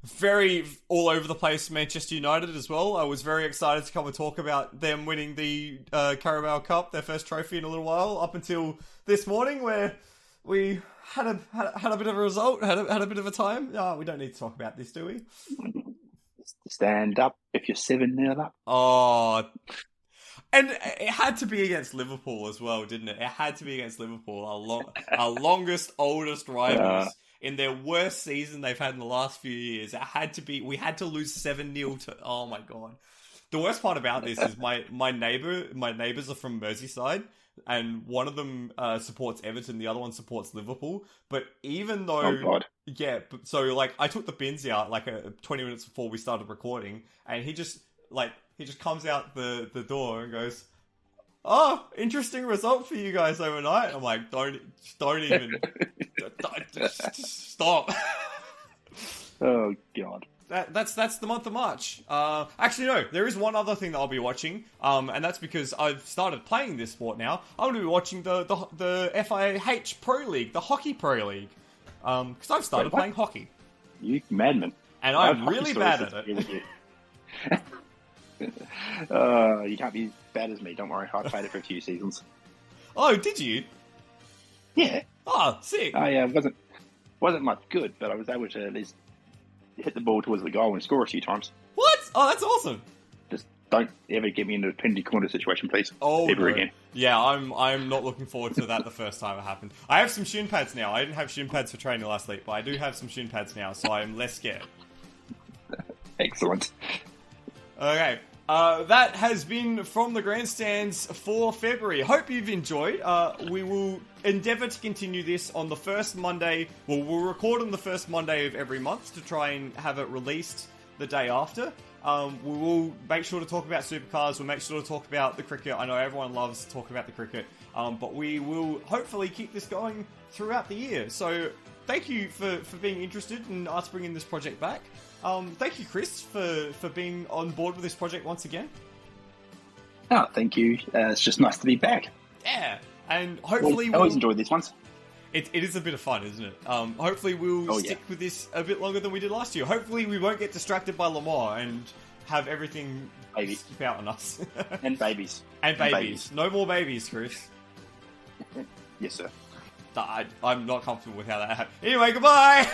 very all over the place Manchester United as well. I was very excited to come and talk about them winning the Carabao Cup, their first trophy in a little while, up until this morning where we had a bit of a result, had a bit of a time. We don't need to talk about this, do we? Stand up if you're 7-0 up. Oh, and it had to be against Liverpool as well, didn't it? It had to be against Liverpool, our longest, oldest rivals. In their worst season they've had in the last few years. It had to be. We had to lose 7-0 to. Oh my god! The worst part about this is my neighbours are from Merseyside, and one of them supports Everton, the other one supports Liverpool. But even though, so like I took the bins out like 20 minutes before we started recording, and he just comes out the door and goes, "Oh, interesting result for you guys overnight." I'm like, don't even stop. Oh god. That's the month of March. Actually, no, there is one other thing that I'll be watching, and that's because I've started playing this sport now. I'm going to be watching the FIH Pro League, the Hockey Pro League, because I've started playing hockey. You madman. And I'm really bad at it. You can't be as bad as me. Don't worry, I played it for a few seasons. Oh, did you? Yeah. Oh, sick. I wasn't much good, but I was able to at least hit the ball towards the goal and score a few times. What? Oh, that's awesome. Just don't ever get me into a penalty corner situation, please. Oh, ever no. again. Yeah, I'm not looking forward to that the first time it happened. I have some shin pads now. I didn't have shin pads for training last week, but I do have some shin pads now, so I'm less scared. Excellent. Okay. That has been From the Grandstands for February. Hope you've enjoyed. We will endeavour to continue this on the first Monday. Well, we'll record on the first Monday of every month to try and have it released the day after. We will make sure to talk about Supercars. We'll make sure to talk about the cricket. I know everyone loves talking about the cricket. But we will hopefully keep this going throughout the year. So thank you for being interested in us bringing this project back. Thank you, Chris, for being on board with this project once again. Oh, thank you. It's just nice to be back. Yeah, and hopefully I always enjoyed these ones. It is a bit of fun, isn't it? Hopefully we'll stick with this a bit longer than we did last year. Hopefully we won't get distracted by Lamar and have everything skip out on us. And babies. And babies. No more babies, Chris. Yes, sir. I'm not comfortable with how that happened. Anyway, goodbye!